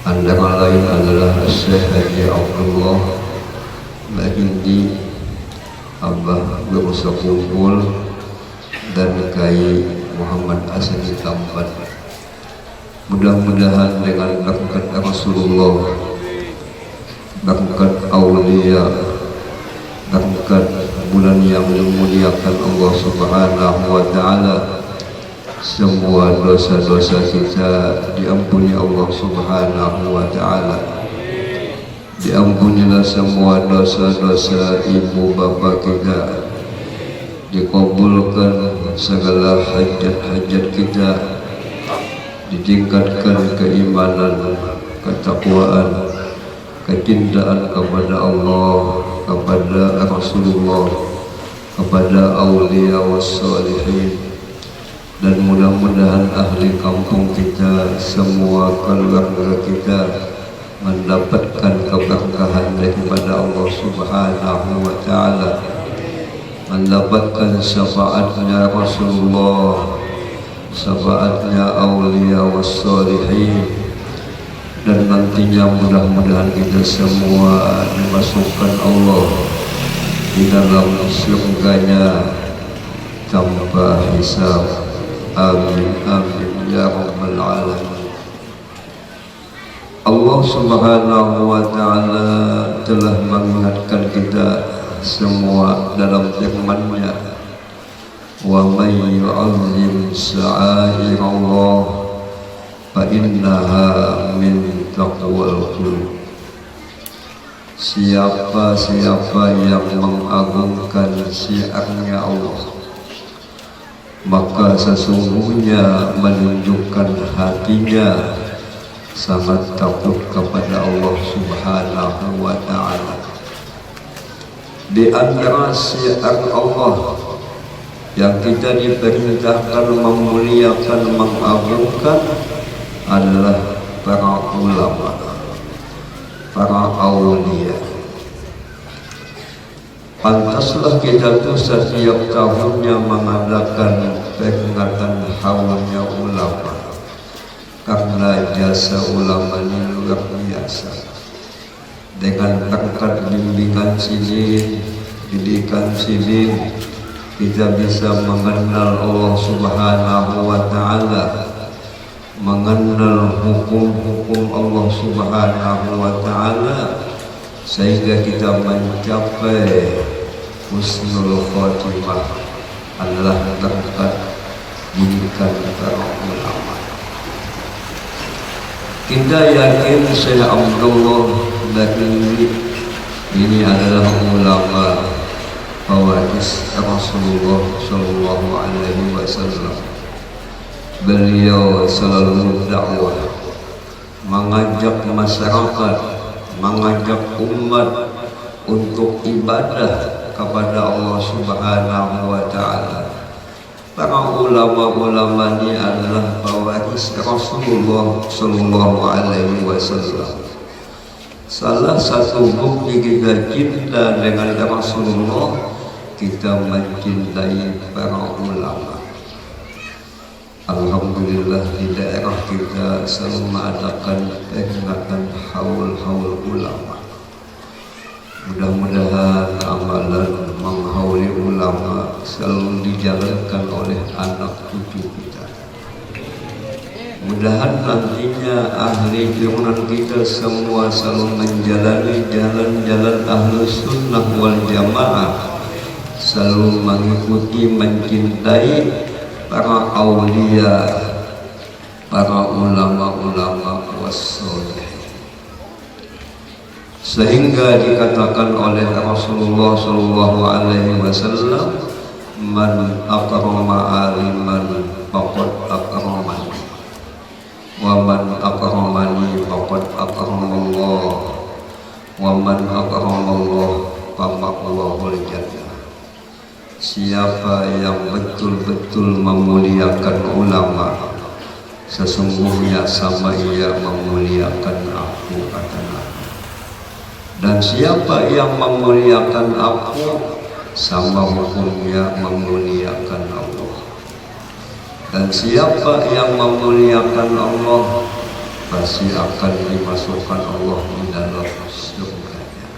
antara lain adalah Syekh Haji Abdullah Mahindi, Abah Berusaha Kumpul, dan Kiai Muhammad Asadi Tampan. Mudah-mudahan dengan berkat Rasulullah, berkat aulia, berkat bulan yang dimuliakan Allah Subhanahu wa Ta'ala, semua dosa-dosa kita diampuni Allah Subhanahu wa Ta'ala. Diampunilah semua dosa-dosa ibu bapa kita, dikabulkan segala hajat-hajat kita, ditingkatkan keimanan, ketakwaan, kecintaan kepada Allah, kepada Rasulullah, kepada aulia wassalihin, dan mudah-mudahan ahli kampung kita, semua keluarga kita mendapatkan keberkahan daripada Allah Subhanahu wa Ta'ala, mendapatkan syafaatnya Rasulullah, syafaatnya aulia wassalihin, dan nantinya mudah-mudahan kita semua dimasukkan Allah di dalam surganya tanpa hisab. Amin amin ya rabbal alamin. Allah Subhanahu wa Ta'ala telah mengingatkan kita semua dalam firman-Nya, wa may yu'azzim sya'airallah fa innaha min taqwal qulub. Siapa-siapa yang mengagungkan syiarnya Allah, maka sesungguhnya menunjukkan hatinya sangat takut kepada Allah Subhanahu wa Ta'ala. Di antara syiar Allah yang kita diperintahkan memuliakan, mengagungkan adalah para ulama, para aulia. Pantaslah kita tuh setiap tahunnya mengadakan peringatan haulnya ulama, karena jasa ulama ini luar biasa. Dengan berkat bimbingan sini, didikan sini, kita bisa mengenal Allah Subhanahu wa Ta'ala, mengenal hukum-hukum Allah Subhanahu wa Ta'ala, sehingga kita mencapai husnul khotimah adalah berkat bimbingan para ulama. Kita yakin Syekh Abdullah Mahindi ini adalah ulama pewaris Rasulullah Sallallahu Alaihi Wasallam. Beliau selalu dakwah, mengajak masyarakat, mengajak umat untuk ibadah kepada Allah Subhanahu wa Ta'ala. Para ulama-ulama ini adalah pewaris Rasulullah Sallallahu Alaihi Wasallam. Salah satu bukti kita cinta dengan Rasulullah, kita mencintai para ulama. Alhamdulillah di daerah kita selalu mengadakan peringatan haul-haul ulama. Mudah-mudahan amalan menghauli ulama selalu dijalankan oleh anak cucu kita. Mudahan nantinya ahli turunan kita semua selalu menjalani jalan-jalan ahlus sunnah wal jamaah, selalu mengikuti, mencintai para aulia, para ulama-ulama wassoleh. Sehingga dikatakan oleh Rasulullah Sallallahu Alaihi Wasallam, man akrama aliman faqad akramani, wa man akramani faqad akramallah, wa man akramallah faqad jannah. Siapa yang betul-betul memuliakan ulama, sesungguhnya sama ia memuliakan aku, kata Nabi. Dan siapa yang memuliakan aku, sama hukumnya memuliakan Allah. Dan siapa yang memuliakan Allah, pasti akan dimasukkan Allah di dalam surganya.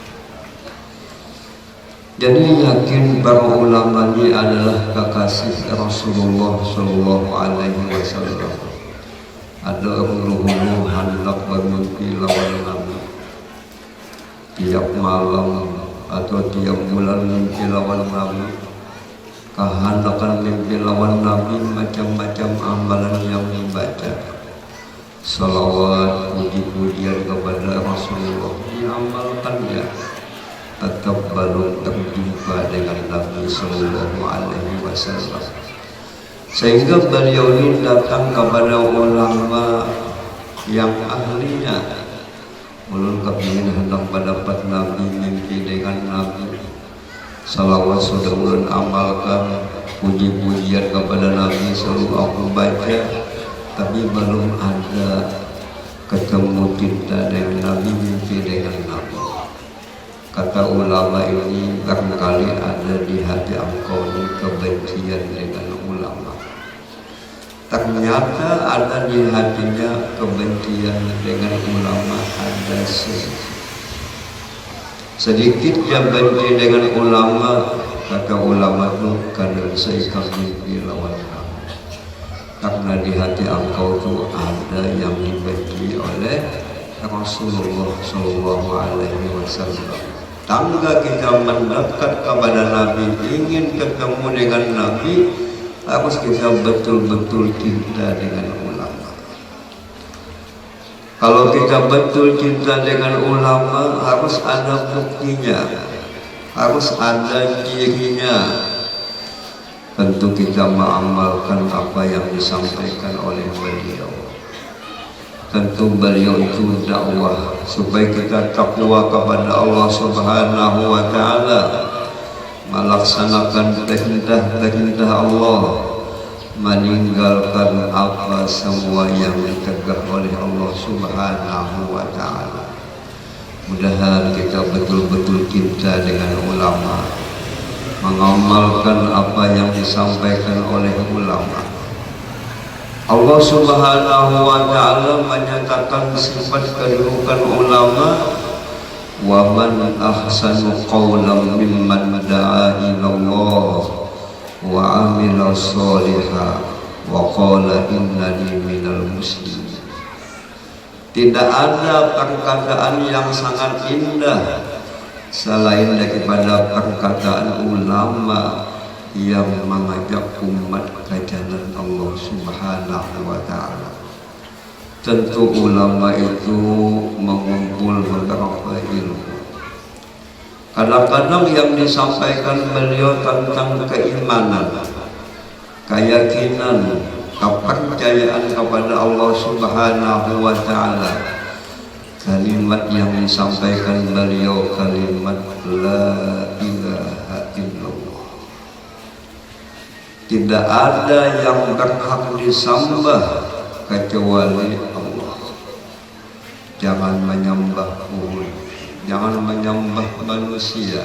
Jadi yakin para ulama ini adalah kekasih Rasulullah Shallallahu Alaihi Wasallam. Ada hulu hendak bermimpi lawan Nabi tiap malam atau tiap bulan mimpi lawan Nabi. Kehendakan mimpi lawan Nabi macam-macam amalan yang dibaca. Salawat, puji-pujian kepada Rasulullah diamalkannya, tetap belum terjumpa dengan Nabi Sallallahu Alaihi Wasallam. Sehingga beliau ini datang kepada ulama yang ahlinya. Ulun kepingin hendak mendapat Nabi, mimpi dengan Nabi. Salawat sudah ulun amalkan, puji-pujian kepada Nabi selalu aku baca, tapi belum ada ketemu kita dengan Nabi, mimpi dengan Nabi. Kata ulama ini, barangkali ada di hati engkau ini kebencian dengan ulama. Ternyata ada di hatinya kebencian dengan ulama, ada sedikit yang benci dengan ulama. Kata ulama itu kadang seikam mimpi lawan kamu, karena di hati engkau itu ada yang dibenci oleh Rasulullah Shallallahu Alaihi Wasallam. Tangga kita mendekat kepada Nabi, ingin ketemu dengan Nabi, harus kita betul-betul cinta dengan ulama. Kalau kita betul cinta dengan ulama, harus ada buktinya, harus ada cirinya. Tentu kita mengamalkan apa yang disampaikan oleh beliau. Tentu beliau itu dakwah supaya kita takwa kepada Allah Subhanahu wa Ta'ala, melaksanakan perintah Allah, meninggalkan apa semua yang ditegak oleh Allah Subhanahu wa Ta'ala. Mudah-mudahan kita betul-betul cinta dengan ulama, mengamalkan apa yang disampaikan oleh ulama. Allah Subhanahu wa Ta'ala menyatakan sifat kedudukan ulama, wa man ahsanu qawlan mimman da'a ila Allah wa amila sholiha wa qala innani minal muslimin. Tidak ada perkataan yang sangat indah selain daripada perkataan ulama yang mengajak umat ke jalan Allah Subhanahu wa Ta'ala. Tentu ulama itu mengumpul beberapa ilmu. Kadang-kadang yang disampaikan beliau tentang keimanan, keyakinan, kepercayaan kepada Allah Subhanahu wa Ta'ala. Kalimat yang disampaikan beliau kalimat la ilaha illallah. Tidak ada yang berhak disembah kecuali Allah. Jangan menyembah umat, jangan menyembah manusia.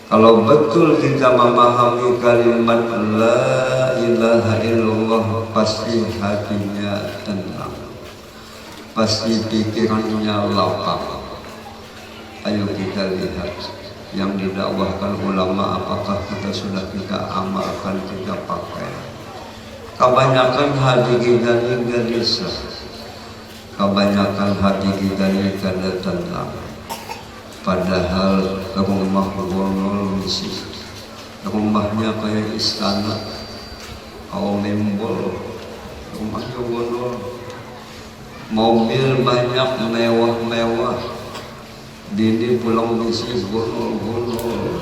Kalau betul kita memahami kalimat la ilaha illallah, pasti hatinya tenang, pasti pikirannya lapang. Ayo kita lihat yang didakwahkan ulama, apakah kita amalkan, kita pakai. Kebanyakan hati kita ini gelisah, kebanyakan hati kita ini kada tenang. Padahal rumah bonol misi, rumahnya kayak istana, membol, rumahnya bonol, mobil banyak mewah-mewah, bini pulang misi bonol-bonol,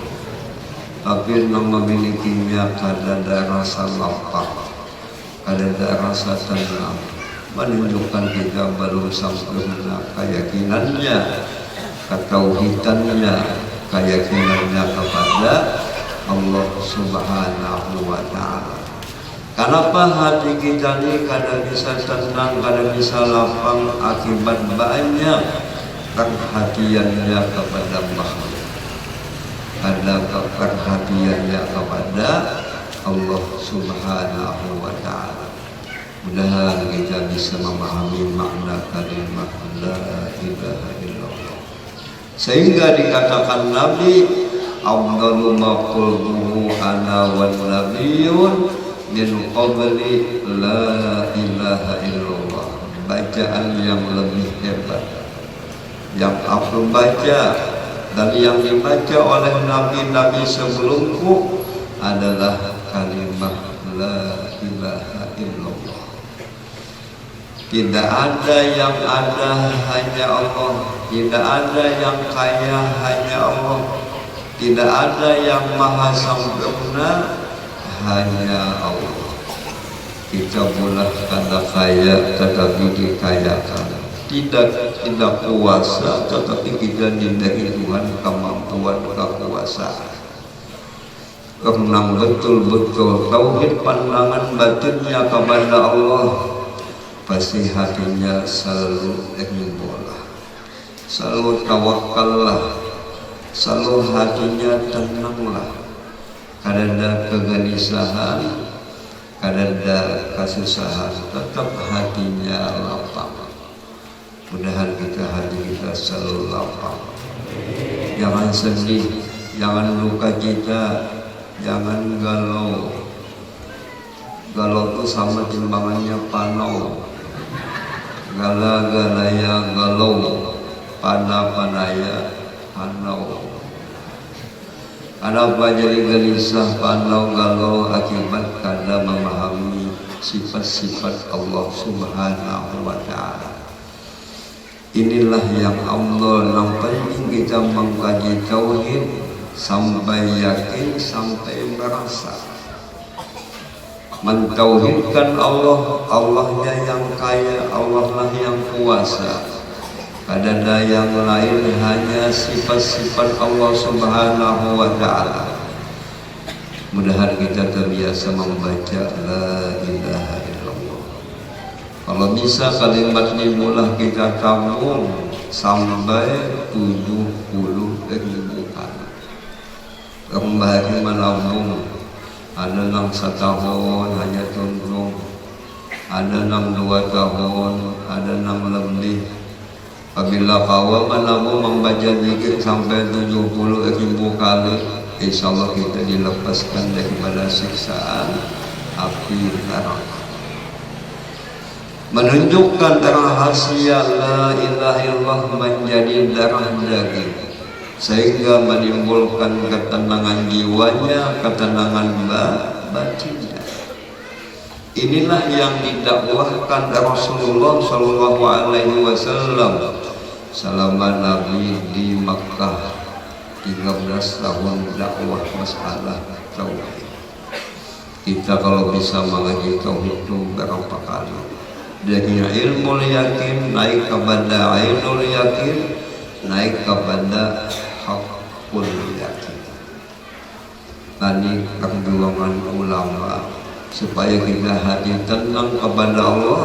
tapi yang memilikinya kada ada rasa lapang, kada ada rasa tenang, menunjukkan kita belum sempurna keyakinannya, ketauhidannya, keyakinannya kepada Allah Subhanahu wa Ta'ala. Kenapa hati kita ini kada bisa tenang, kada bisa lapang? Akibat banyak perhatiannya kepada makhluk, ada perhatiannya kepada Allah Subhanahu wa Ta'ala. Mudah-mudahan kita bisa memahami makna kalimat la ilaha illallah, sehingga dikatakan Nabi afdalu ma qultuhu ana wan nabiyyun min qabli la ilaha illallah. Bacaan yang lebih hebat yang aku baca dan yang dibaca oleh nabi-nabi sebelumku adalah kalimat la ilaha illallah. Tidak ada yang ada, hanya Allah. Tidak ada yang kaya, hanya Allah. Tidak ada yang maha sempurna, hanya Allah. Kita boleh kata kaya tetapi dikayakan, tidak kuasa tetapi kita diberi Tuhan kemampuan kekuasaan. Karena betul-betul tauhid pandangan batinnya kepada Allah, pasti hatinya selalu ibadah, selalu tawakallah, selalu hatinya tenanglah. Kadang kegelisahan, kadang kesusahan, tetap hatinya lapang. Mudah-mudahan hati kita selalu lapang. Jangan sedih, jangan luka cita, jangan galau. Galau itu sama timbangannya panau. Gala-galaya galau, pana-panaya panau. Kenapa jadi gelisah, panau, galau? Akibat karena memahami sifat-sifat Allah Subhanahu wa Ta'ala. Inilah yang Allah, yang penting kita mengkaji tauhid sampai yakin, sampai merasa mentauhidkan Allah. Allahnya yang kaya, Allah lah yang kuasa. Ada yang lain hanya sifat-sifat Allah Subhanahu wa Ta'ala. Mudah-mudahan kita terbiasa membaca la ilaha illallah. Kalau bisa kalimat ini mulai kita tabung sampai 70.000 kali. Kembali menabung, ada yang 1 tahun hanya tundung, ada yang 2 tahun, ada yang lebih. Apabila kau menabung membaca zikir sampai 70.000 kali, insya Allah kita dilepaskan daripada siksaan api neraka. Menunjukkan rahasia la ilaha illallah menjadi darah daging, sehingga menimbulkan ketenangan jiwanya, ketenangan batinnya. Inilah yang didakwahkan Rasulullah Shallallahu Alaihi Wasallam selama Nabi di Makkah 13 tahun dakwah masalah tauhid. Kita kalau bisa mengaji tauhid itu berapa kali? Dari ilmu yakin naik kepada ainul yakin, naik kepada hakul yakin. Tadi perjuangan ulama supaya kita hati tenang kepada Allah,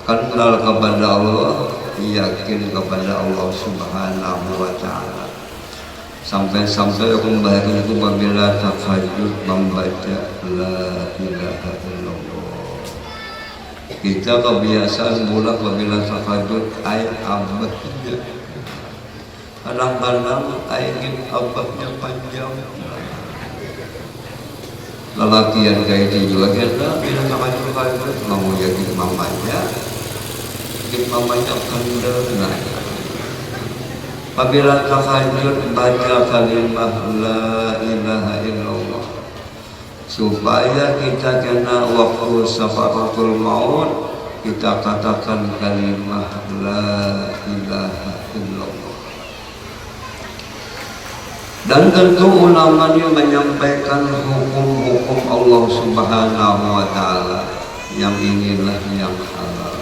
kenal kepada Allah, yakin kepada Allah Subhanahu wa Ta'ala. Sampai-sampai kembali itu apabila tahajud membaca la ilaha illallah. Kita kebiasaan mula apabila tahajud ayat abadnya. Kadang-kadang ayat abadnya panjang. Lelakian kayak itu juga kita bila tahajud mau jadi mamanya, kendal. Apabila tahajud baca kalimat la ilaha illallah, supaya kita kena waktu safaratul maut kita katakan kalimat la ilaha illallah. Dan tentu ulama ini menyampaikan hukum-hukum Allah Subhanahu wa Ta'ala, yang inilah yang halal,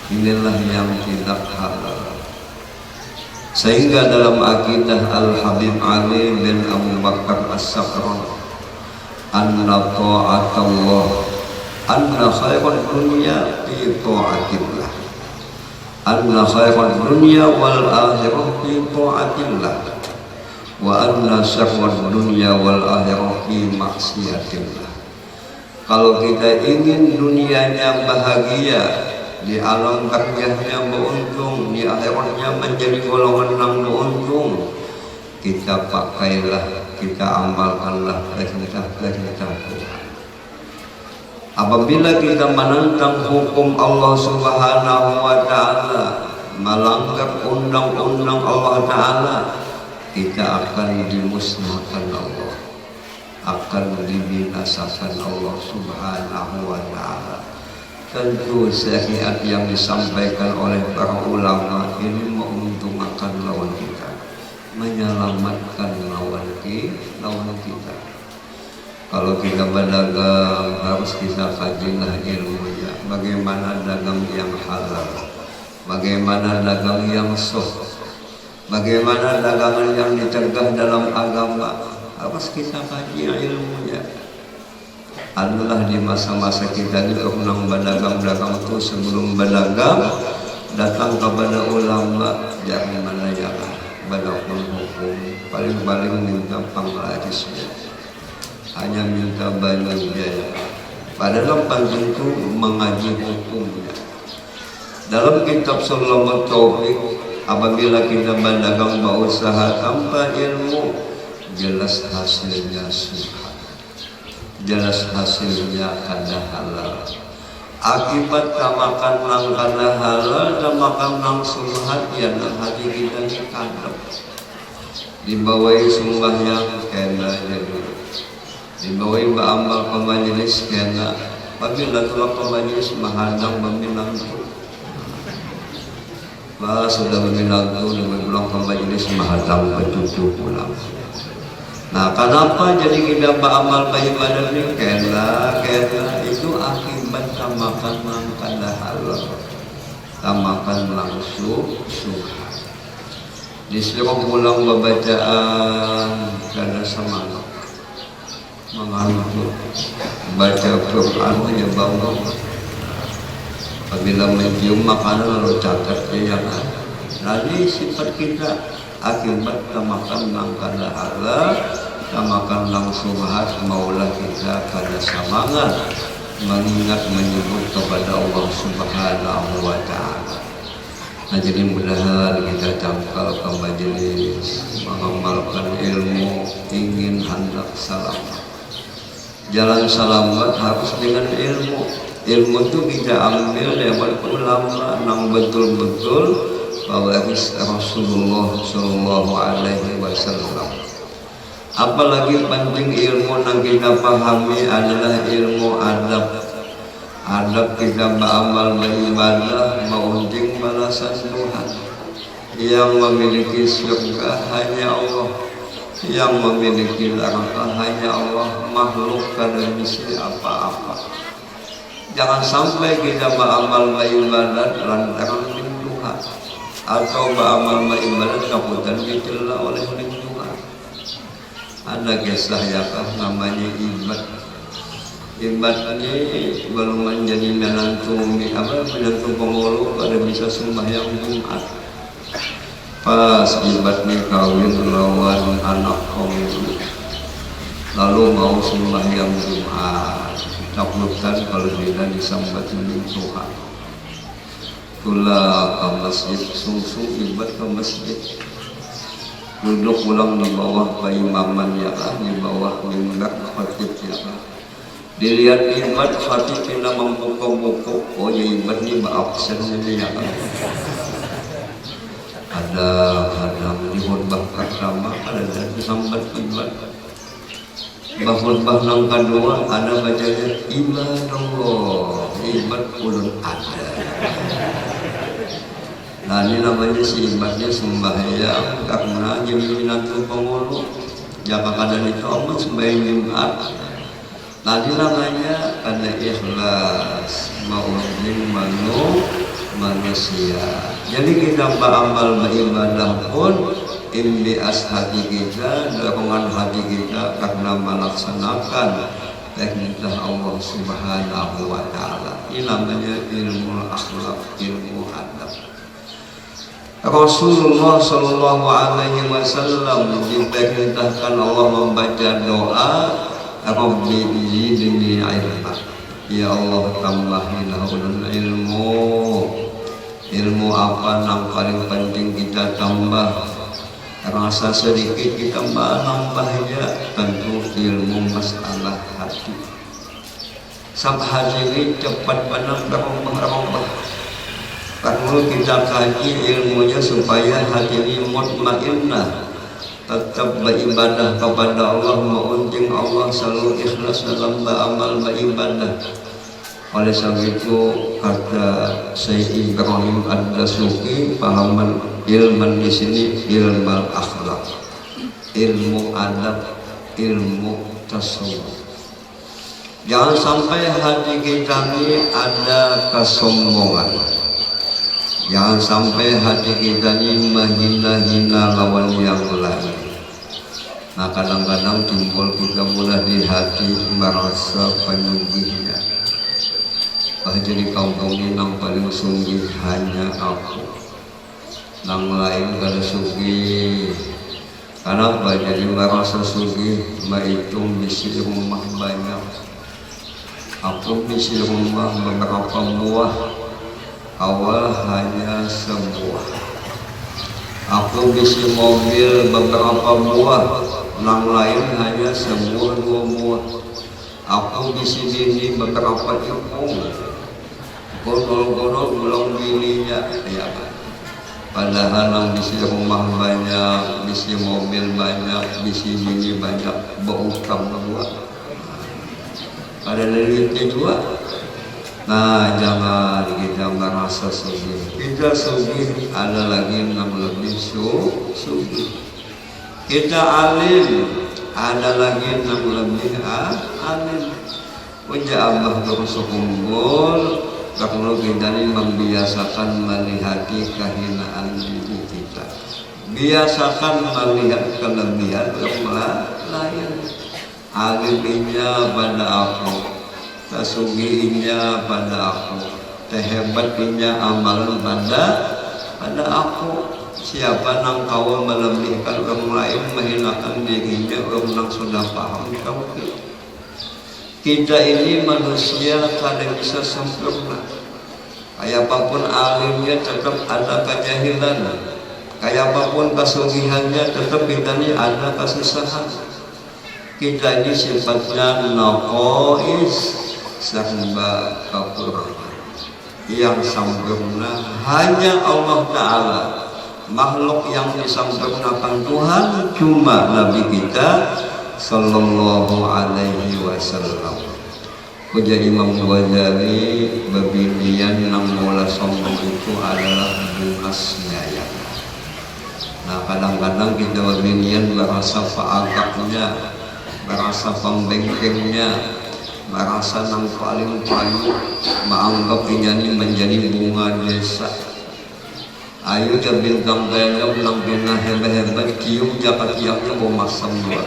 inilah yang tidak halal. Sehingga dalam akidah Al-Habib Ali bin Abu Bakar As-Sakran, anna ta'atallah, anna khairan dunya fi ta'atillah, anna khairan dunya wal akhirah fi ta'atillah, wa anna syarrad dunya wal akhirah fi maksiatillah. Kalau kita ingin dunianya bahagia, di alam barzahnya beruntung, di akhiratnya menjadi golongan yang beruntung, kita pakailah, kita amalkanlah perintah-perintah Tuhan. Apabila kita menentang hukum Allah Subhanahu wa Ta'ala, melanggar undang-undang Allah Ta'ala, kita akan dimusnahkan Allah, akan dibinasakan Allah Subhanahu wa Ta'ala. Tentu syariat yang disampaikan oleh para ulama ini menguntungkan lawan kita, menyelamatkan lawan kita. Kalau kita berdagang harus kita kajilah ilmunya, bagaimana dagang yang halal, bagaimana dagang yang sah, bagaimana dagangan yang dicegah dalam agama, harus kita kaji ilmunya. Adalah di masa-masa kita ini orang berdagang itu sebelum berdagang datang kepada ulama, jangan menanyakan berlaku hukum, paling-paling minta panglarisnya, hanya minta banyak biaya. Padahal penting itu mengaji hukumnya. Dalam kitab Sulamat Taufik, apabila kita berdagang berusaha tanpa ilmu, jelas hasilnya subhat, jelas hasilnya kada halal. Akibat tamakan nang kada halal, tamakan nang subhat, ya nang hati kita ni kadap. Dibawai sembahyang kena jadi, dibawai beramal ke majlis kena. Apabila tulak ke majlis menghadang meminang tu, sudah meminang tu, dan pulang ke majlis menghadang bercucu pulang. Nah, kenapa jadi kita beramal beribadah ini? Kena itu akibat tamakan nang kada halal, tamakan langsung subhat. Disuruh pulang bacaan kada semangat, mengantuk, baca Quran ya bangun. Apabila mencium makanan lalu catat dia yang ada. Jadi sifat kita akibat tamakan nang kada halal, tamakan nang subhat, maulah kita kada semangat mengingat menyebut kepada Allah Subhanahu wa Ta'ala. Nah, jadi mudah-mudahan kita cangkal ke majelis, mengamalkan ilmu, ingin hendak selamat. Jalan selamat harus dengan ilmu. Ilmu itu kita ambil dari ulama yang betul-betul pewaris Rasulullah Sallallahu Alaihi Wasallam. Apalagi penting ilmu yang kita pahami adalah ilmu adab. Adab kita beramal beribadah, mengunjung balasan Tuhan. Yang memiliki surga hanya Allah, yang memiliki neraka hanya Allah. Makhluk kada bisa apa-apa. Jangan sampai kita beramal beribadah lantaran Tuhan, atau beramal beribadah takutan dicela oleh Tuhan. Ada kisah ya namanya Ibad. Ibad ini belum menjadi menantu pengulu pada bisa sembahyang Jumat. Pas Ibad ini kawin lawan anak kaum, lalu mau sembahyang Jumat, taklukan kalau tidak disambat oleh Tuhan. Itulah ke masjid, sungsung Ibad ke masjid, duduk ulang di bawah paimaman ya kan, di bawah mimbar khatib ya kan. Dilihat Ibad khatib tidak membuka-buka, oh ya Ibad ini beraksen ini ya kan. Ada di khutbah pertama ada disambat Ibad. Khutbah yang kedua ada bacanya Ibadallah, Ibad ulun ada. Nah, ini namanya si Ibadnya sembahyang karena jaminan tu pengulu. Jika kadang itu amat sembahyang Jumat. Nah, ini namanya karena ikhlas ma'udhin manusia. Jadi kita beramal beribadah pun imbias hati kita, dorongan hati kita karena melaksanakan perintah Allah Subhanahu wa Ta'ala. Ini namanya ilmu akhlak, ilmu adab. Rasulullah Sallallahu Alaihi Wasallam diperintahkan Allah membaca doa Rabbi zidni ilma. Ya Allah tambahilah ulun ilmu apa yang paling penting kita tambah. Rasa sedikit kita nambahnya tentu ilmu masalah hati. Sampai hati ini cepat benar berubah. Perlu kita kaji ilmunya supaya hati ini mutmainnah, tetap beribadah kepada Allah, mengunjung Allah, selalu ikhlas dalam beramal beribadah. Oleh sebab itu kata Syekh Ibrahim Ad-Dasuki, pahaman ilmu di sini ilmu akhlak, ilmu adab, ilmu tasawuf. Jangan sampai hati kita ini ada kesombongan. Jangan sampai hati kita ini menghina-hina lawan yang lain. Nah kadang-kadang timbul kita mulai di hati merasa penyuginya. Jadi kaum-kaum ini yang paling sungguh hanya aku, yang lain kada sungguh. Kenapa? Jadi merasa sungguh, menghitung misi rumah banyak. Aku misi rumah beberapa buah, awal hanya sebuah. Aku misi mobil beberapa buah, yang lain hanya sebuah dua buah. Aku misi bini beberapa jepung. Gonol-gonol belum bininya ya kan. Padahal yang misi rumah banyak, misi mobil banyak, misi bini banyak, berutang dua. Ada duitnya juga. Nah jangan kita merasa sugih. Kita sugih ada lagi yang lebih sugih. Kita alim ada lagi yang lebih alim. Wajah abah terus kumpul. Kalau kita ini membiasakan melihat kehinaan diri kita, biasakan melihat kelebihan orang lain. Alimnya pada aku, tasugihinya pada aku, tehebatnya amalan pada aku. Siapa nang kau melebihkan orang lain, menghinakan dirinya, orang nang sudah paham tauhid. Kita ini manusia kada bisa sempurna. Kayak apapun alimnya tetap ada kejahilan. Kayak apapun kesugihannya tetap kita ini ada kesusahan. Kita ini sifatnya naqais, serba kekurangan. Yang sempurna hanya Allah Ta'ala. Makhluk yang disempurnakan Tuhan cuma Nabi kita Sallallahu Alaihi Wasallam. Puja Imam Ghazali babinian yang mula sombong itu adalah bungasnya ya. Nah kadang-kadang kita babinian merasa paagaknya, merasa pembengkengnya, merasa nang paling payu, menganggap ini menjadi bunga desa. Ayo ke bintang film nang bina hebat-hebat kium jakat kiamnya bawa masam dua.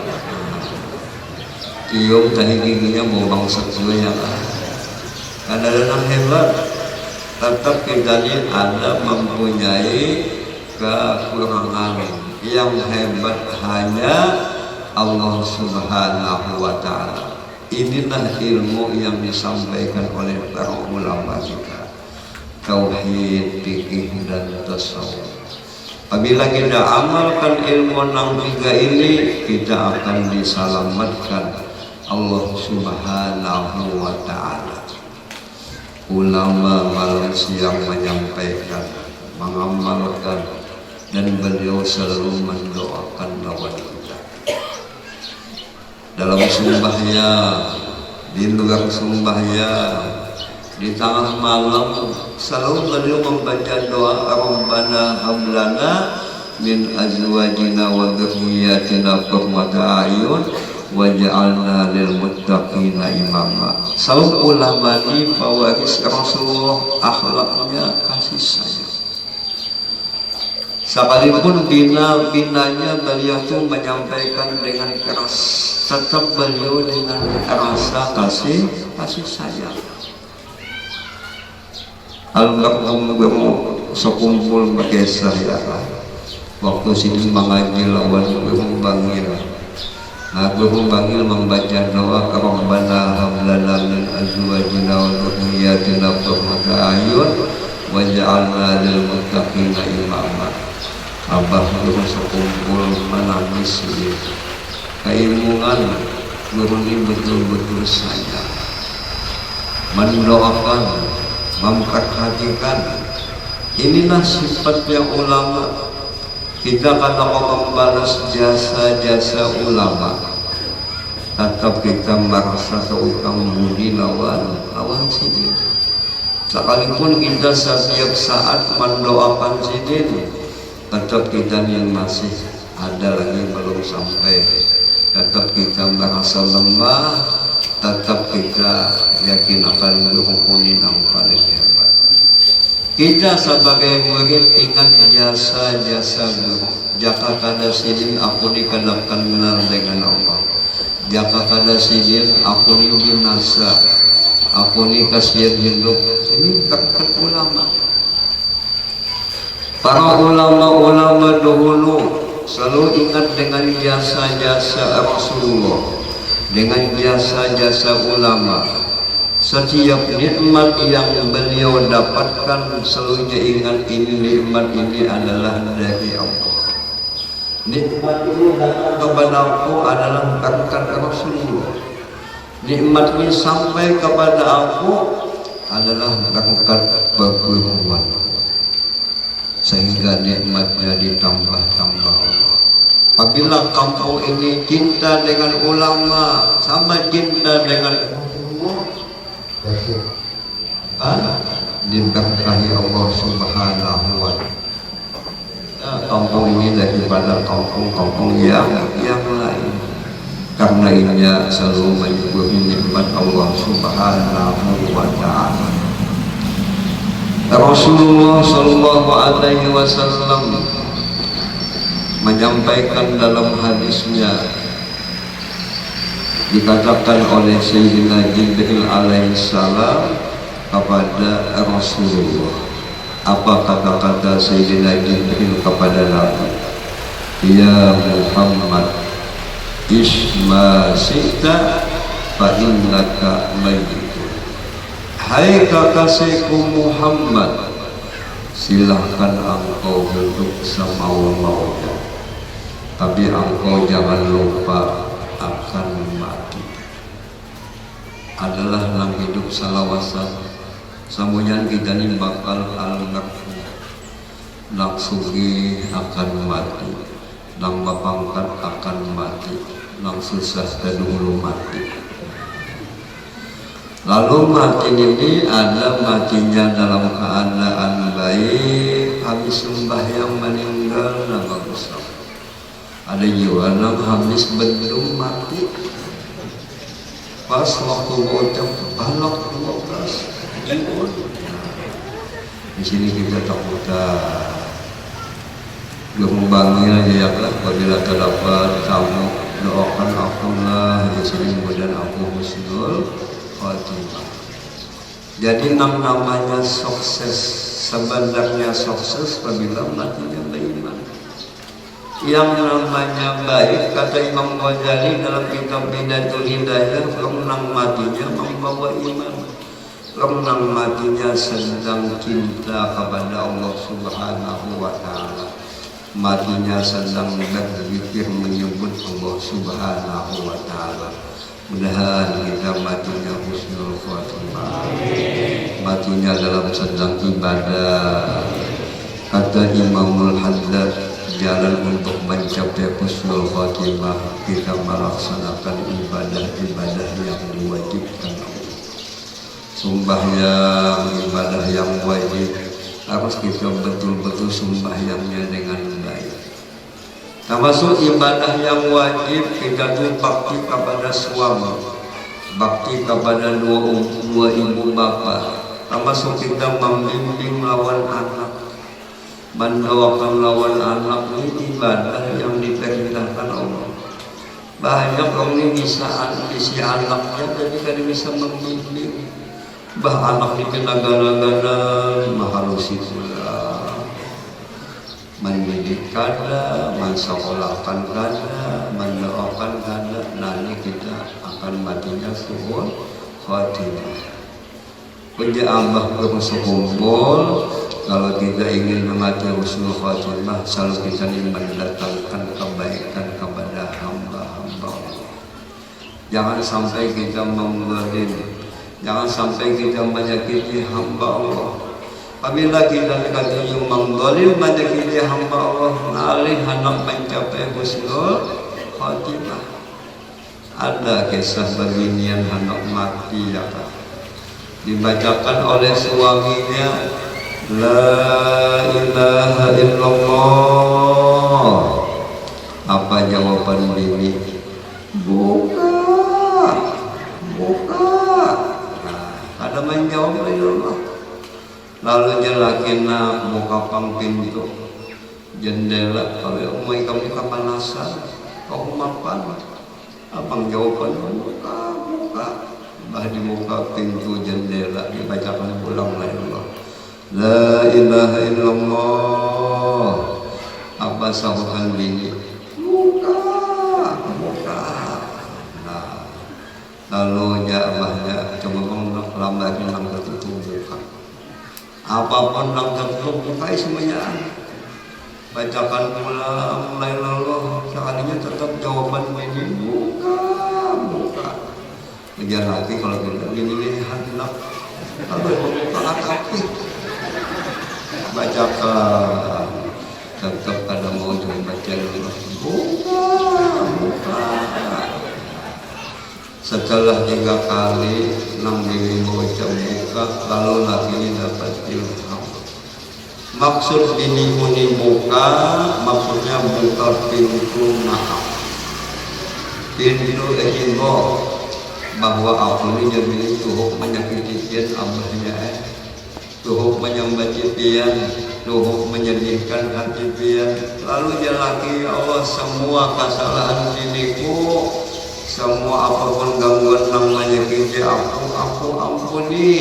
Kium tadi giginya bawa bangsat juga ya kan. Kadang-kadang hebat, tetap kita ini ada mempunyai kekurangan. Yang hebat hanya Allah Subhanahu wa Ta'ala. Inilah ilmu yang disampaikan oleh para ulama kita, tauhid, fikih dan tasawuf. Apabila kita amalkan ilmu yang tiga ini, kita akan diselamatkan Allah Subhanahu wa Ta'ala. Ulama malam siang menyampaikan, mengamalkan, dan beliau selalu mendoakan lawan kita. Dalam sumbahnya, di luar sumbahnya, di tengah malam selalu beliau membaca doa Rabbana hablana min azwajina wa dzurriyyatina qurrata a'yun waj'alna lil muttaqina imama. Selalu ulama ini pewaris Rasulullah, akhlaknya kasih sayang. Sekalipun binanya beliau itu menyampaikan dengan keras, tetap beliau dengan rasa kasih sayang. Almarhum sekumpul berkisah ya, waktu sini mengaji lawan bangil Aku memanggil membaca doa Rabbana hablana min azwajina wa dhurriyyatina qurrata a'yun waj'alna lil muttaqina imama. Abah guru sekumpul menangis keimungan guru ini betul-betul sayang mendoakan, memperhatikan. Inilah sifatnya ulama. Kita kalau membalas jasa-jasa ulama, tetap kita merasa terutang budi lawan sidin. Sekalipun kita setiap saat mendoakan sidin, tetap kita yang masih ada lagi belum sampai. Tetap kita merasa lemah, tetap kita yakin akan merukuni yang paling hebat. Kita sebagai murid ingat jasa-jasa guru. Jaka kada sidin aku dikadapkan benar dengan Allah. Jaka kada sidin aku ni binasa. Aku ni kasihan hidup. Ini berkat ulama. Para ulama-ulama dahulu selalu ingat dengan jasa-jasa Rasulullah, dengan jasa-jasa ulama. Setiap nikmat yang beliau dapatkan selalunya ingat ini nikmat ini adalah dari Allah. Nikmat ini datang kepada aku adalah berkat Rasulullah. Nikmat ini sampai kepada aku adalah berkat perguruan. Sehingga nikmatnya ditambah-tambah Allah. Apabila kampung ini cinta dengan ulama sama cinta dengan diberkahi Allah Subhanahu wa ta'ala. Kampung ini daripada kampung-kampung yang lain, karena ini selalu menyebut nikmat Allah Subhanahu wa ta'ala. Rasulullah Sallallahu Alaihi Wasallam menyampaikan dalam hadisnya, dikatakan oleh Sayyidina Jibril alaihissalam kepada Rasulullah. Apa kata-kata Sayyidina Jibril kepada Nabi? Ya Muhammad, isma sita fa innaka mayyitun. Hai kekasihku Muhammad, silahkan engkau hidup semau-maunya, tapi engkau jangan lupa akan mati. Adalah dalam hidup salawasan samuyan kita ini bakal al-nafsu langsugi akan mati, lang mapangkat akan mati, lang susah dan dulu mati. Lalu mati ini ada matinya dalam keadaan baik, habis sembahyang meninggal dan bagus. Ada juga yang habis bendung mati pas waktu bocah balok 12. Di sini kita takutan gembangi ya kan, apabila terdapat tamu doakan akulah di sini, kemudian aku husnul khatimah. Jadi namanya sukses, sebenarnya sukses apabila matinya beriman. Yang namanya baik, kata Imam Ghazali dalam kitab Bidatul Hidayah, renang matinya membawa iman, renang matinya sedang cinta kepada Allah Subhanahu wa ta'ala, matinya sedang berzikir menyebut Allah Subhanahu wa ta'ala. Mudah-mudahan kita matinya husnul khatimah, matinya dalam sedang ibadah. Kata Imamul Haddad, jalan untuk mencapai husnul khatimah kita melaksanakan ibadah-ibadah yang diwajibkan. Sembahyang ibadah yang wajib harus kita betul-betul sembahyangnya dengan baik. Termasuk ibadah yang wajib kita tuh bakti kepada suami, bakti kepada dua ibu bapa. Termasuk kita membimbing lawan anak, mendoakan lawan anak, ini ibadah yang diperintahkan Allah. Banyak orang ini bisa anaknya jadi kan bisa membimbing. Bah anak ini kena gana-gana mahalusi pula. mendidik kada, mensekolahkan kada, mendoakan kada, nanti kita akan matinya suhul khatimah. Punya abah berkumpul. Kalau kita ingin mengajar husnul khatimah, selalu kita mendatangkan kebaikan kepada hamba-hamba Allah. Jangan sampai kita memberi, jangan sampai kita menyakiti hamba Allah. Apabila kita dikatakan mengzalim menyakiti hamba Allah, alih hendak mencapai husnul khatimah. Ada kisah beginian hendak mati ya kan? Dibacakan oleh suaminya, La ilaha illallah. Apa jawaban bini? Buka. Nah, ada menjawab Allah. Lalu jelakina buka pang pintu jendela. Kalau umai kami kapanasan, kau mapan. Abang jawaban buka. Bah dibuka pintu jendela, dibacakan ulang lagi Allah. La ilaha illallah. Apa sahukan bini? Buka. Nah, lalu abahnya coba ngomong lambat nang tertutup buka. Apapun nang tertutup buka semuanya. Bacakan ulang la ilaha illallah. Sekalinya tetap jawaban bini buka. Kejar lagi kalau kita ini hendak kalau buka hati. Bacakan tetap pada mau baca dulu buka. Setelah 3 kali nang diri ucap buka, lalu lagi ini dapat ilham. Maksud ini buka, maksudnya buka pintu maaf, pintu ejibo bahwa aku ini jadi tuhuk menyakiti pian abahnya tuhuk menyambat pian, tuhuk menyedihkan hati pian. Lalu dia lagi Allah semua kesalahan diriku, semua apapun gangguan yang menyakiti aku ampuni,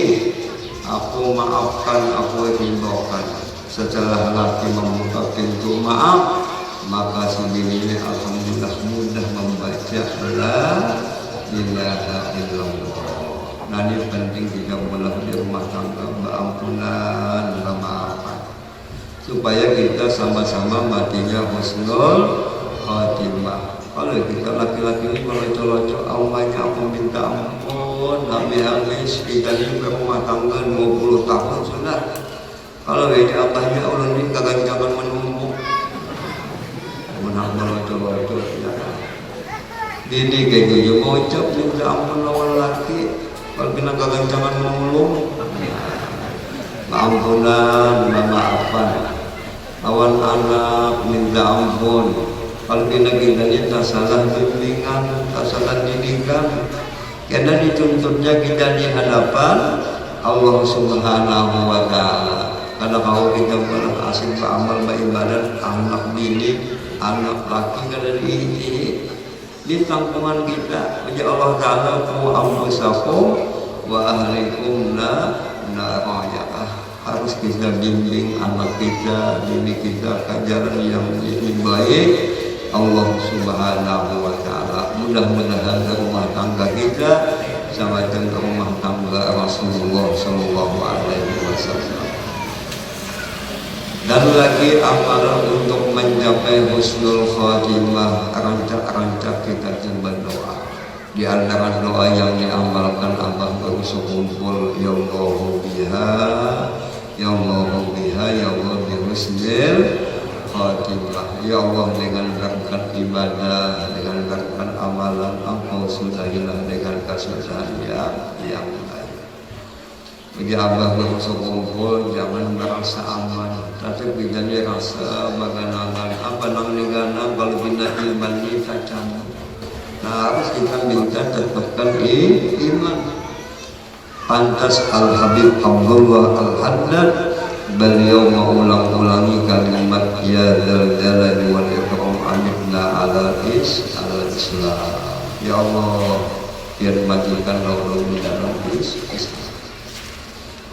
aku maafkan, aku ridhokan. Setelah laki membuka pintu maaf, maka sendiri alhamdulillah mudah membaca la ilaha illallah. Nah ini penting juga mulai di rumah tangga berampunan, maafan, supaya kita sama-sama matinya husnul khatimah. Kalau kita laki-laki ini kalau colok awalnya aku minta ampun, habis kita ini berumah tangga 20 tahun sudah. Kalau ini abahnya Allah ini jangan menumpuk, menang colok ya. Didi kayak gitu mau ucap minta ampun lawan laki. Kalau kena kegancangan mengulung, ampunan, maafan. Lawan anak minta ampun. Kalau kena tak salah bimbingan, tak salah didikan. Karena dituntutnya kita di hadapan Allah Subhanahu wa Ta'ala. Karena kalau kita pernah asing beramal beribadat, anak bini, anak laki kada diisi. Di tanggungan kita ya Allah Ta'ala ku ampusakum wa ahlikum naraya. Harus kita bimbing anak kita, bini kita ke jalan yang baik Allah Subhanahu wa Ta'ala. Mudah-mudahan rumah tangga kita sama dengan rumah tangga Rasulullah Sallallahu Alaihi Wasallam. Dan lagi amalan untuk mencapai husnul khatimah, rancak-rancak kita berdoa. Di antara doa yang diamalkan abah baru sekumpul ya Allah biha, ya Allah biha, ya Allah bi husnul khatimah. Ya Allah dengan berkat ibadah, dengan berkat amalan engkau sudahilah dengan kesusahan yang baik. Bagi abah baru sekumpul jangan merasa aman, tapi bila dia rasa baganagan apa nang negana kalau bina iman ni kacang. Nah harus kita minta tetapkan iman. Pantas Al-Habib Abdullah Al-Haddad beliau mengulang-ulangi kalimat ya dzal jalali wal ikram anibna ala Islam. Ya Allah biar majukan lalu di dalam Islam.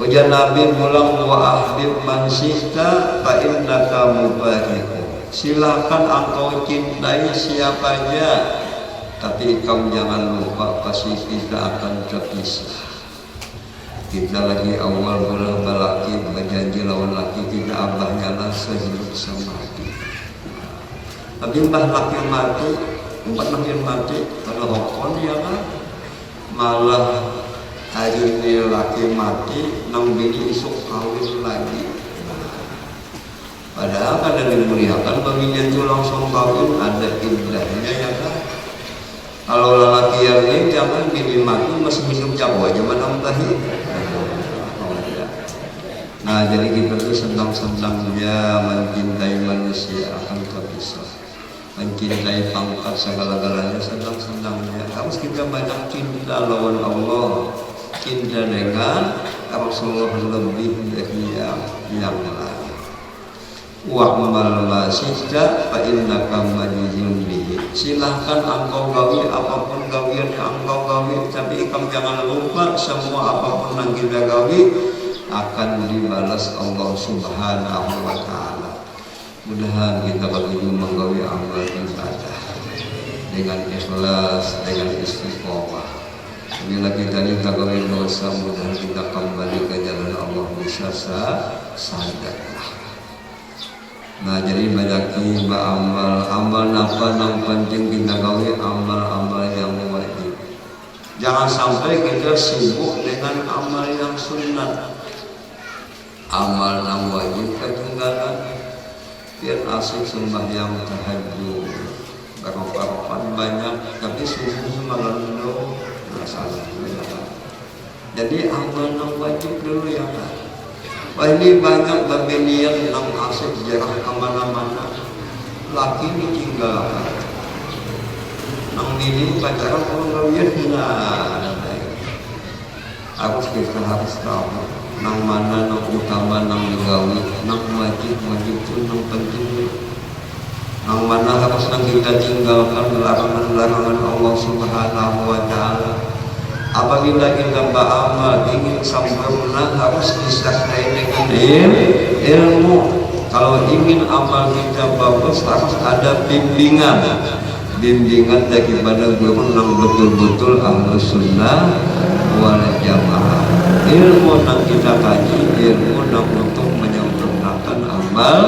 Ujar Nabi pulang wa ahbib man syi'ta fa innaka mubariku. Silakan engkau cintai siapanya, tapi kamu jangan lupa pasti kita akan terpisah. Kita lagi awal bulan laki berjanji lawan laki kita abahnya lah sehidup semati. Tapi mbah laki mati, empat laki mati, kalau hokon ya kan malah hari ini laki mati, nang bini isuk kawin lagi. Padahal pada dimuliakan baginya itu langsung kawin ada indahnya ya kan. Kalau lelaki yang ini jangan bini mati masih hidup jauh aja mana tahi. Nah jadi kita tuh senang-senangnya mencintai manusia akan terpisah, mencintai pangkat segala-galanya senang-senangnya. Harus kita banyak cinta lawan Allah, cinta dengan Rasulullah lebih dari yang lain. Wa'mal masyi'ta fa innaka majzun bihi. Silahkan engkau gawi apapun gawian yang engkau gawi, tapi kamu jangan lupa semua apapun yang kita gawi akan dibalas Allah Subhanahu wa taala. Mudah-mudahan kita begitu menggawi amal ibadah dengan ikhlas, dengan istiqomah. Bila kita gawi dosa, mudah-mudahan kita kembali ke jalan Allah bisa sadarlah. Nah jadi banyak amal napa yang penting kita gawi amal-amal yang wajib. Jangan sampai kita sibuk dengan amal yang sunat. Amal yang wajib ketinggalan. Biar asik sembahyang tahajud, barokah banyak, tapi subuh malam dulu salah. Jadi amal yang wajib dulu ya kan. Wah ini banyak babenian yang asik jarang kemana-mana. Laki ditinggalkan. Nang ini pacaran kalau ngawin harus kita harus tahu. Nang mana nang utama nang gawi, nang wajib itu nang penting. Nang mana harus nang kita tinggalkan larangan-larangan Allah Subhanahu wa taala. Apabila kita beramal ingin sempurna harus disertai dengan ilmu. Kalau ingin amal kita bagus harus ada bimbingan daripada guru yang betul-betul ahlus sunnah wal jamaah. Ilmu yang kita kaji, ilmu yang untuk menyempurnakan amal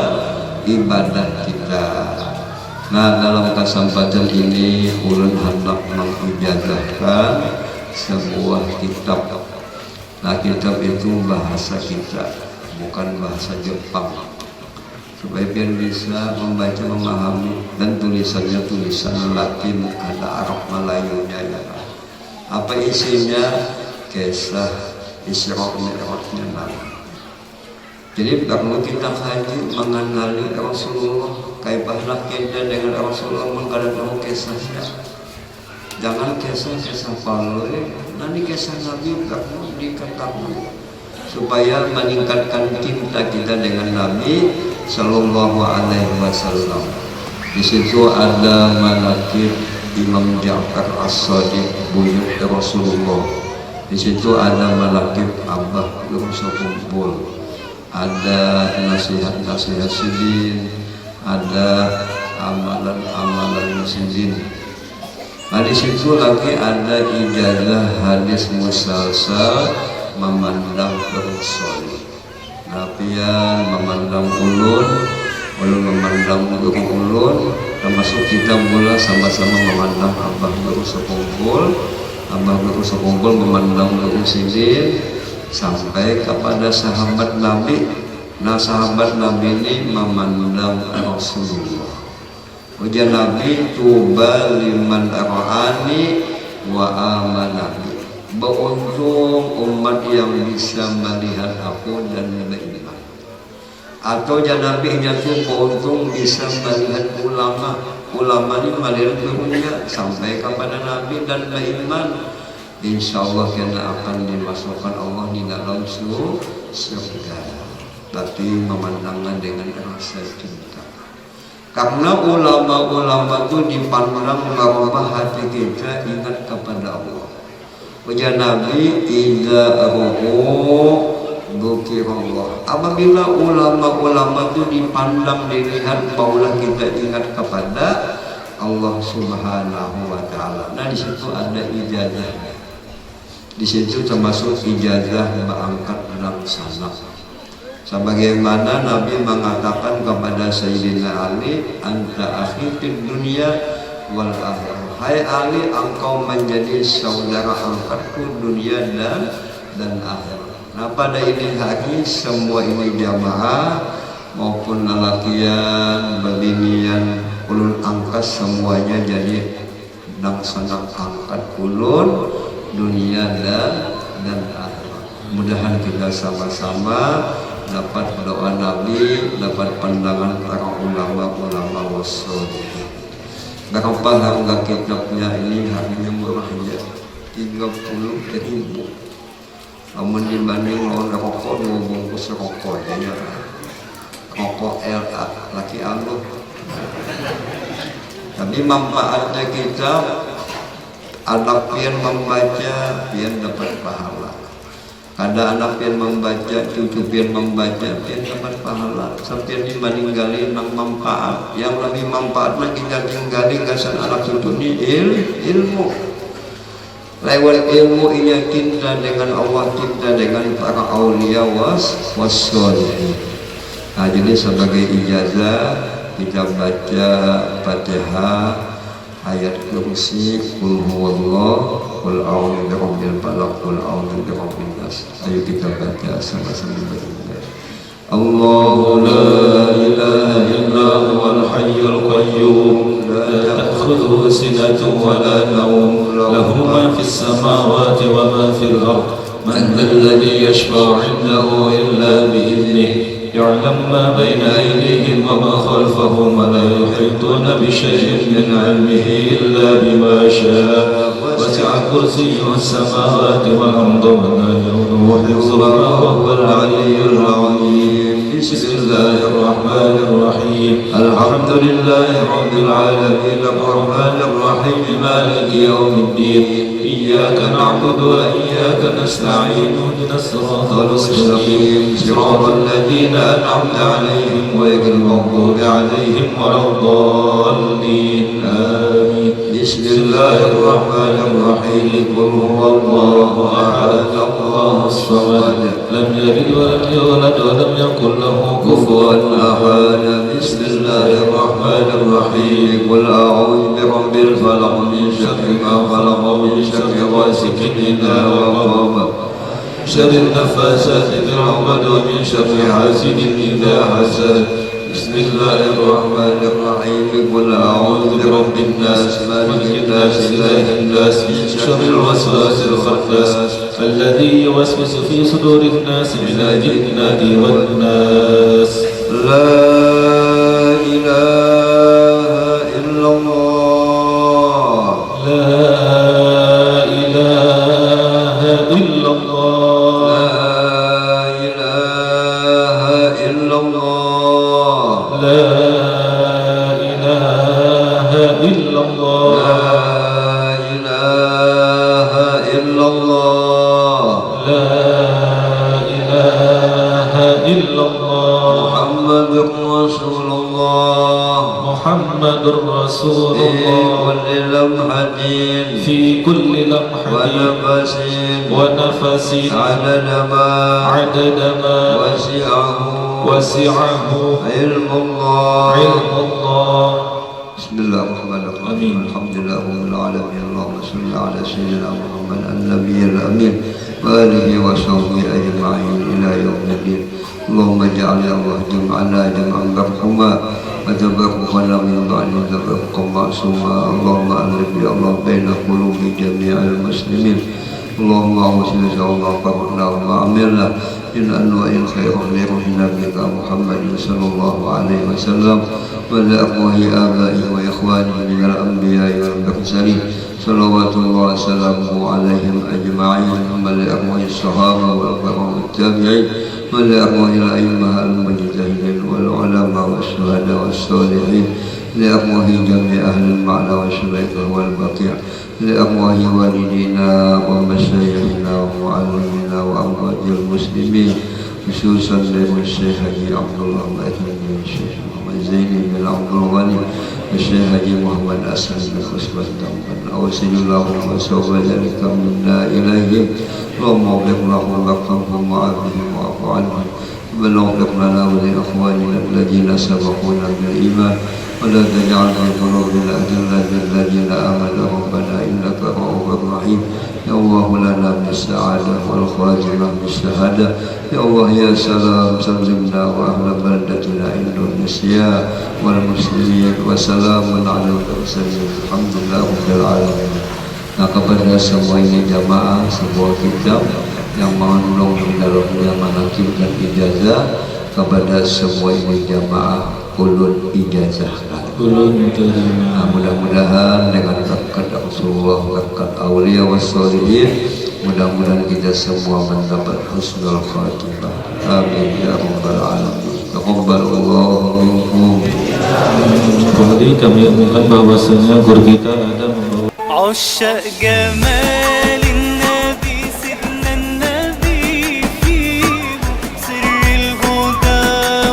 ibadah kita. Nah dalam kesempatan ini ulun hendak mengijazahkan sebuah kitab. Nah kitab itu bahasa kita, bukan bahasa Jepang, supaya biar bisa membaca memahami. Dan tulisannya tulisan Latin, ada Arab Melayunya ya. Apa isinya? Kisah Isra Mi'rajnya Nabi. Jadi perlu kita kaji mengenali Rasulullah, kaifah kita dengan Rasulullah, mengkaji kisahnya. Jangan kisah palsu, nanti kisah Nabi perlu diketahui supaya meningkatkan cinta kita dengan Nabi Sallallahu Alaihi Wasallam. Di situ ada manaqib Imam Ja'far As-Shadiq buyut Rasulullah. Di situ ada manaqib Abah Gursa Kumpul, ada nasihat-nasihat sidin, ada amalan-amalan sidin. Nah di situ lagi ada ijazah hadis musalsal memandang Rasul. Nabian memandang ulun memandang guru ulun, termasuk kita mula sama-sama memandang Abah Gursa Kumpul. Abah Gursa Kumpul memandang guru sidin sampai kepada sahabat Nabi. Nah sahabat Nabi ini memandang Rasulullah. Ujar Nabi, tuba liman ra'ani wa amanani. Beruntung umat yang bisa melihat aku dan beriman. Atau ujar Nabi itu beruntung bisa melihat ulama. Ulama ini melihat gurunya sampai kepada Nabi dan beriman. Insya Allah kita akan dimasukkan Allah di dalam surga. Tapi memandangnya dengan rasa cinta. Karena ulama-ulama itu dipandang merubah hati kita ingat kepada Allah. Ujar Nabi, idza ru'u dzukirallah. Apabila ulama-ulama itu dipandang, dilihat, barulah kita ingat kepada Allah Subhanahu wa taala. Nah, di situ ada ijazah. Di situ termasuk ijazah mengangkat laksana. Sebagaimana Nabi mengatakan kepada Sayyidina Ali, anta akhi fid dunya wal akhirah. Hai Ali, engkau menjadi saudara angkatku dunia dan akhirat. Nah, pada ini hari semua ini jamaah maupun lelakian, babinian, ulun angkas semuanya jadi laksana angkat ulun dunia dan akhirat. Mudahan kita sama-sama dapat doa Nabi, dapat pandangan para ulama-ulama wasolih. Kalau paham nggak kitabnya ini harganya murah aja 30.000. Namun dibanding lawan rokok 2 bungkus rokok ya, rokok LA laki anu. Tapi manfaatnya kita anak pian membaca pian dapat pahala. Ada anak pian membaca, cucu pian membaca pian dapat pahala. Sampai dimaninggali nang manfaat. Yang lebih manfaat lagi kita tinggali ngasan anak cucu ini ilmu. Lewat ilmu ini cinta dengan Allah, cinta dengan para aulia wassolihin. Nah, jadi sebagai ijazah kita baca Fatihah, ayat kursi, qul huwallah, qul a'udzu birabbil falaq, qul a'udzu birabbin nas. Ayo kita baca sama-sama beribadah. Allahu la ilaha illa huwal hayyul qayyum la ta'khudhuhu sinatun wa la nawm lahu ma fis samawati wa ma fil ard man alladhi yashfa'u 'indahu illa bi idhnihi يعلم ما بين أيديهم وما خلفهم ولا يحيطون بشيء من علمه إلا بما شاء وسع كرسيه السماوات والأرض ولا يؤوده حفظهما وهو العلي العظيم. بسم الله الرحمن الرحيم. الحمد لله رب العالمين الرحمن الرحيم مالك يوم الدين. إياك نعبد وإياك نستعين اهدنا الصراط المستقيم صراط الذين أنعمت عليهم غير المغضوب عليهم ولا الضالين آمين. بسم الله الرحمن الرحيم قل هو الله أحد الله الصمد لم يلد ولم يولد ولم يكن له كفوا أحد. بسم الله الرحمن الرحيم قل أعوذ برب الفلق من شر ما خلق من شر غاسق إذا وقب شر النفاثات في العقد ومن شر حاسد إذا حسد. بسم الله الرحمن الرحيم قل أعوذ برب الناس مالك الناس إله الناس من شر الوسواس الخناس الذي يوسوس في صدور الناس من الجنة والناس. لا إله إلا الله. لا إله إلا الله. لا إله إلا الله. لا إله إلا الله. لا إله إلا الله. لا إله إلا الله. محمد رسول الله. محمد رسول الله. في كل لمحة ونفس عدد ما وسعه علم الله. بسم الله الرحمن الرحيم. الحمد لله رب العالمين. اللهم صل على سيدنا محمد النبي الأمين وآله وصحبه أجمعين إلى يوم الدين. اللهم اجعل يا الله جمعنا جمعا مرحوما وتبرقنا من بعد تبرقا معصوما. اللهم ألف يا الله بين قلوب جميع المسلمين. اللهم أوصل سوما فرحنا وما عملنا إن أنواع الخير لرحنا بك محمد صلى الله عليه وسلم ولأقوه آبائه وإخوانه من الأنبياء والمرسلين صلوات الله وسلامه عليهم أجمعين. ولأقوه الصحابة والأقوام التابعين ولأقوه الأئمة المجتهدين والعلماء والشهداء والصالحين. لأقوه جميع أهل المعنى والشبيكة والبقيع. لأقوه والدينا ومشايخنا ومعلمينا وأموات المسلمين خصوصا للشيخ حجي عبد الله الأكرمي والشيخ محمد زيني بن عبد الغني والشيخ حجي محمد أسد بن خصبة دمبن أوصل اللهم وسوف ذلك منا إليه اللهم اغفر لهم وارحمهم وعافهم واعف عنهم ربنا اغفر لنا ولإخواننا الذين سبقونا بالإيمان ولا تجعل في قلوبنا غلا للذين آمنوا ربنا إنك رؤوف رحيم يا الله لنا بالسعادة والخاتمة بالشهادة يا الله يا سلام سلمنا وأهل بلدتنا إندونيسيا والمسلمين وسلام على المرسلين الحمد لله رب العالمين. Nah, kepada semua ini jamaah sebuah kitab yang mengandung di dalamnya manaqib dan ijazah, kepada semua ini jamaah ulun ijazahkan. Nah, mudah-mudahan dengan berkat Rasulullah, berkat aulia wassolihin, mudah-mudahan kita semua mendapat husnul khatimah. Amin ya rabbal alamin. Taqabbalallahu. Kembali kami umumkan bahwasanya guru kita ada membawa عشاق جمال النبي سيدنا النبي فيه سر الهدى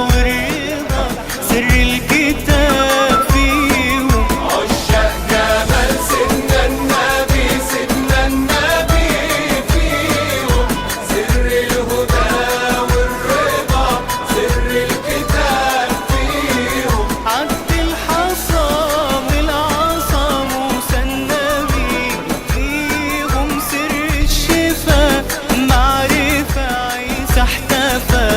والرضا سر الكتاب فيه عشاق جمال سيدنا النبي فيه سر الهدى والرضا سر الكتاب فيه عد الحصى والعصا موسى النبي فيهم سر الشفاء معرفة عيسى احتفى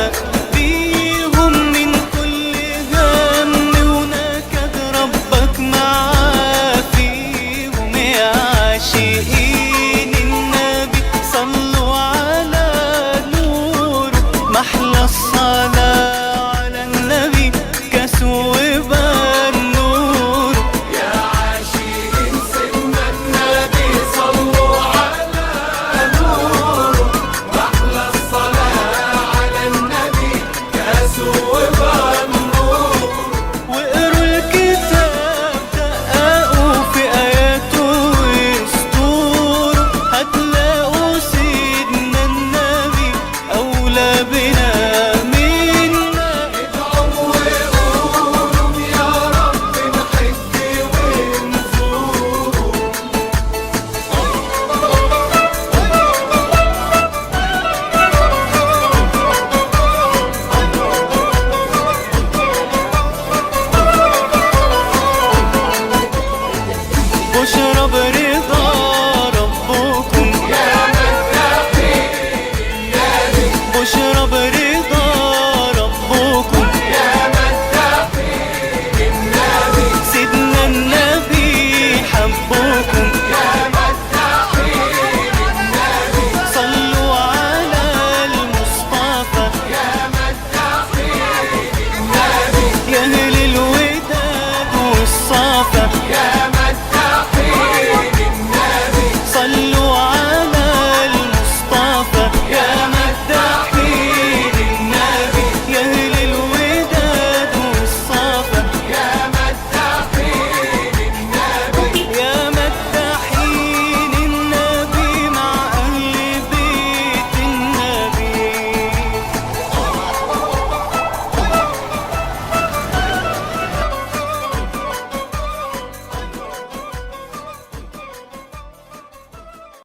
بيهم من كل هم ونكد ربك معاه فيهم يا عاشقين النبي صلوا على نوره محلى الصلاة على النبي كسوة